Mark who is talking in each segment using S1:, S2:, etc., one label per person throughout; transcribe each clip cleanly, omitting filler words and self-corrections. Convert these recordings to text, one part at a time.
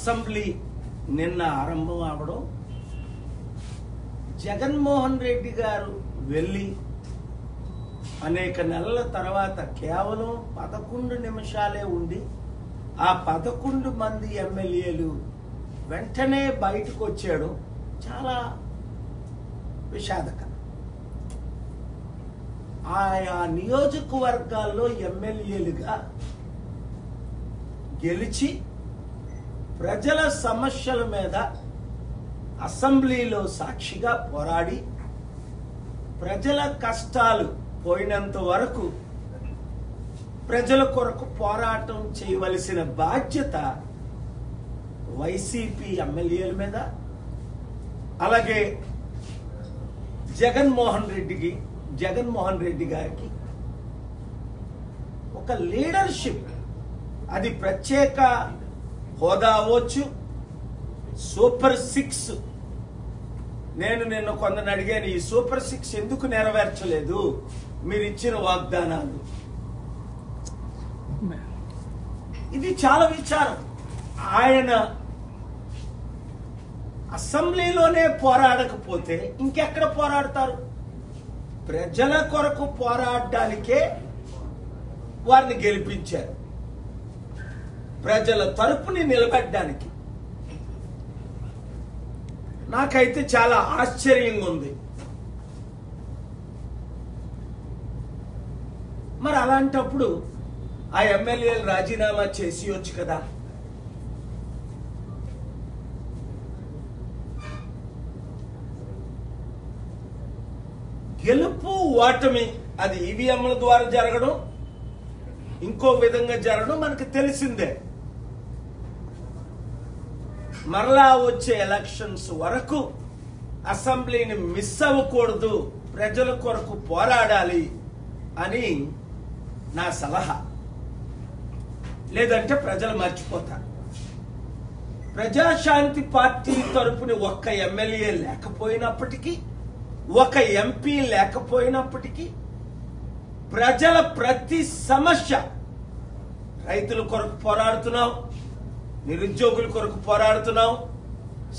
S1: Assembly నిన్న ఆరంభం అవడం, జగన్మోహన్ రెడ్డి గారు వెళ్ళి అనేక నెలల తర్వాత కేవలం 11 నిమిషాలే ఉండి ఆ 11 మంది ఎమ్మెల్యేలు వెంటనే బయటకు వచ్చాడు. చాలా విషాదకరం. ఆయా నియోజకవర్గాల్లో ఎమ్మెల్యేలుగా గెలిచి ప్రజల సమస్యల మీద అసెంబ్లీలో సాక్షిగా పోరాడి ప్రజల కష్టాలు పోయినంత వరకు ప్రజల కొరకు పోరాటం చేయవలసిన బాధ్యత వైసీపీ ఎమ్మెల్యేల మీద, అలాగే జగన్మోహన్ రెడ్డి గారికి ఒక లీడర్షిప్, అది ప్రత్యేక హోదా అవ్వచ్చు, సూపర్ 6. నేను నిన్న కొందరిని అడిగాను, ఈ సూపర్ 6 ఎందుకు నెరవేర్చలేదు మీరు ఇచ్చిన వాగ్దానాలు? ఇది చాలా విచారం. ఆయన అసెంబ్లీలోనే పోరాడకపోతే ఇంకెక్కడ పోరాడతారు? ప్రజల కొరకు పోరాడడానికే వారిని గెలిపించారు, ప్రజల తరపుని నిలబెట్టడానికి. నాకైతే చాలా ఆశ్చర్యంగా ఉంది. మరి అలాంటప్పుడు ఆ ఎమ్మెల్యేలు రాజీనామా చేసియొచ్చు కదా. గెలుపు ఓటమి అది ఈవీఎంల ద్వారా జరగడం, ఇంకో విధంగా జరగడం మనకు తెలిసిందే. మరలా వచ్చే ఎలక్షన్స్ వరకు అసెంబ్లీని మిస్ అవ్వకూడదు, ప్రజల కొరకు పోరాడాలి అని నా సలహా. లేదంటే ప్రజలు మర్చిపోతారు. ప్రజాశాంతి పార్టీ తరపున ఒక్క ఎమ్మెల్యే లేకపోయినప్పటికీ, ఒక ఎంపీ లేకపోయినప్పటికీ, ప్రజల ప్రతి సమస్య, రైతుల కొరకు పోరాడుతున్నాం, నిరుద్యోగుల కొరకు పోరాడుతున్నాం,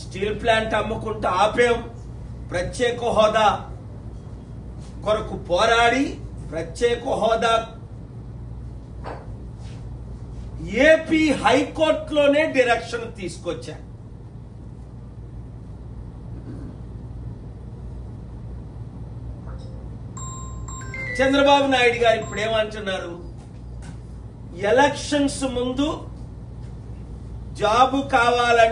S1: స్టీల్ ప్లాంట్ అమ్ముకుంటూ ఆపేం, ప్రత్యేక హోదా కొరకు పోరాడి ప్రత్యేక హోదా ఏపీ హైకోర్టులోనే డైరెక్షన్ తీసుకొచ్చా. చంద్రబాబు నాయుడు గారు ఇప్పుడు ఏమంటున్నారు? ఎలక్షన్స్ ముందు జాబు కావాలంటే